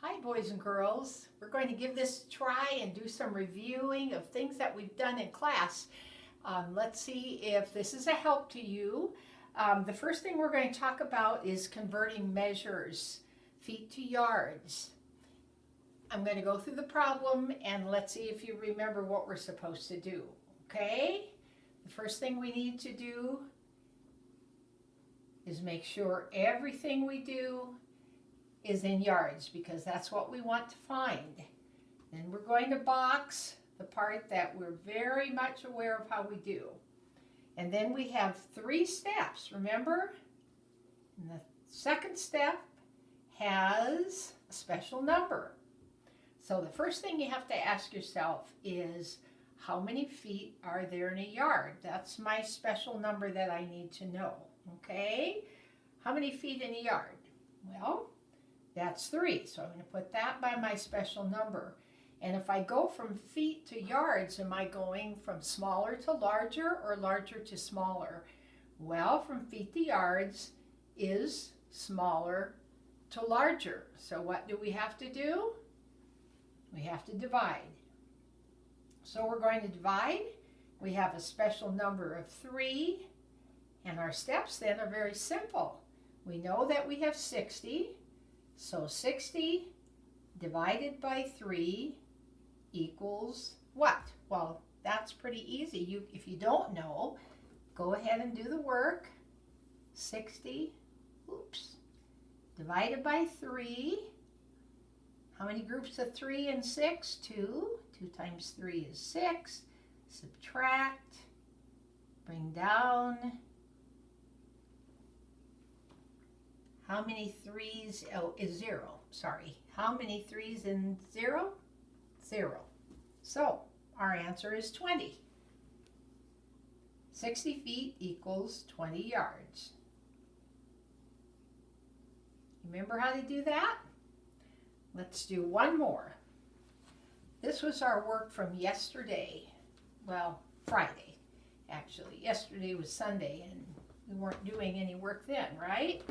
Hi, boys and girls. We're going to give this a try and do some reviewing of things that we've done in class. Let's see if this is a help to you. The first thing we're going to talk about is converting measures, feet to yards. I'm going to go through the problem and let's see if you remember what we're supposed to do. Okay? The first thing we need to do is make sure everything we do is in yards because that's what we want to find. Then we're going to box the part that we're very much aware of how we do. And then we have 3 steps, remember? And the second step has a special number. So the first thing you have to ask yourself is, how many feet are there in a yard? That's my special number that I need to know, okay? How many feet in a yard? Well, that's 3, so I'm going to put that by my special number. And if I go from feet to yards, am I going from smaller to larger or larger to smaller? Well, from feet to yards is smaller to larger. So what do we have to do? We have to divide. So we're going to divide. We have a special number of 3, and our steps then are very simple. We know that we have 60. So 60 divided by 3 equals what? Well, that's pretty easy. If you don't know, go ahead and do the work. 60, divided by 3. How many groups of 3 and 6? 2. 2 times 3 is 6. Subtract, bring down. How many 3s, is 0, sorry. How many 3s in 0? 0. So, our answer is 20. 60 feet equals 20 yards. Remember how to do that? Let's do one more. This was our work from yesterday. Well, Friday, actually. Yesterday was Sunday, and we weren't doing any work then, right?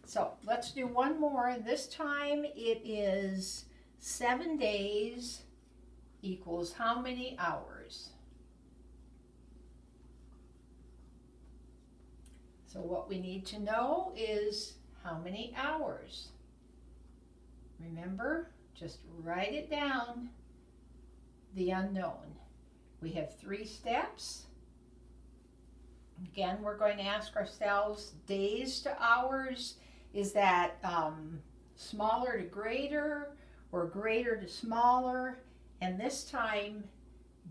So let's do one more. This time it is 7 days equals how many hours? So what we need to know is how many hours. Remember, just write it down, the unknown. We have 3 steps. Again, we're going to ask ourselves, days to hours. Is that smaller to greater or greater to smaller? And this time,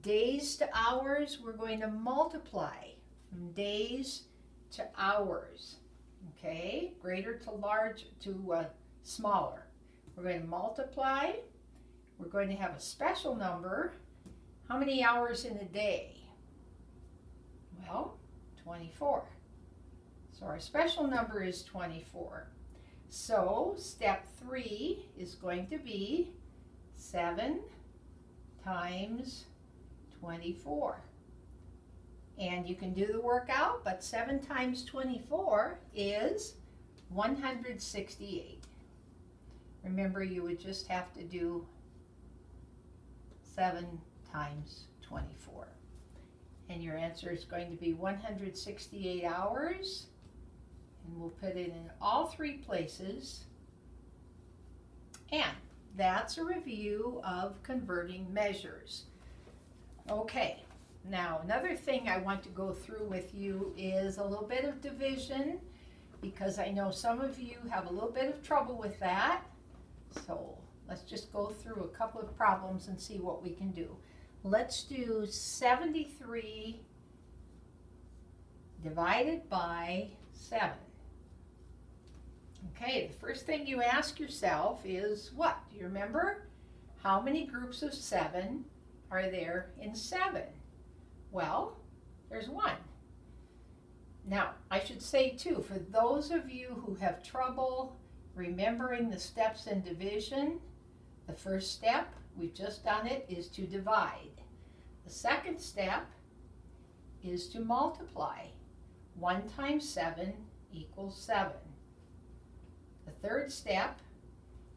days to hours, we're going to multiply from days to hours. Okay, greater to large to smaller. We're going to multiply. We're going to have a special number. How many hours in a day? Well, 24. So our special number is 24. So step 3 is going to be 7 times 24. And you can do the work out, but 7 times 24 is 168. Remember, you would just have to do 7 times 24. And your answer is going to be 168 hours. And we'll put it in all 3 places. And that's a review of converting measures. Okay, now another thing I want to go through with you is a little bit of division, because I know some of you have a little bit of trouble with that. So let's just go through a couple of problems and see what we can do. Let's do 73 divided by 7. Okay, the first thing you ask yourself is what? Do you remember? How many groups of 7 are there in 7? Well, there's 1. Now, I should say too, for those of you who have trouble remembering the steps in division, the first step, we've just done it, is to divide. The second step is to multiply. 1 times 7 equals 7. The third step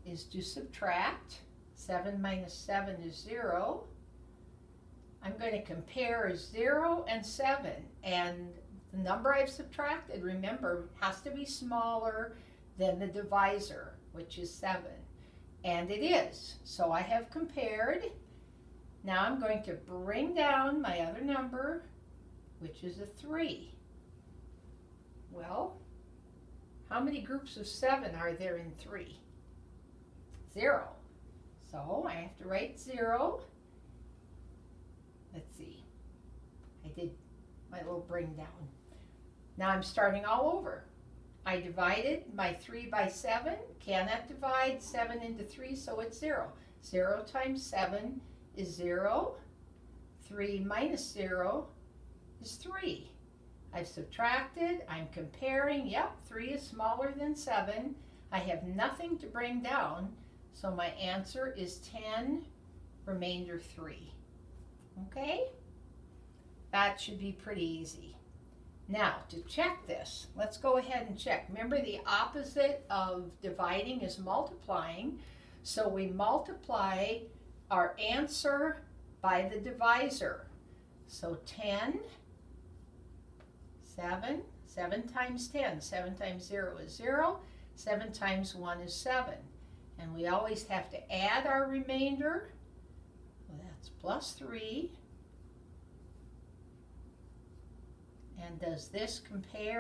is to subtract. 7 minus 7 is 0. I'm going to compare 0 and 7, and the number I've subtracted, remember, has to be smaller than the divisor, which is 7. And it is. So I have compared. Now I'm going to bring down my other number, which is a 3. Well, how many groups of 7 are there in 3? 0. So I have to write 0. Let's see. I did my little bring down. Now I'm starting all over. I divided my 3 by 7. Cannot divide 7 into 3, so it's 0. 0 times 7 is 0. 3 minus 0 is 3. I've subtracted, I'm comparing, yep, 3 is smaller than 7. I have nothing to bring down, so my answer is 10, remainder 3. Okay? That should be pretty easy. Now, to check this, let's go ahead and check. Remember, the opposite of dividing is multiplying, so we multiply our answer by the divisor. So 10, 7, 7 times 10, 7 times 0 is 0, 7 times 1 is 7. And we always have to add our remainder. Well, that's plus 3. And does this compare?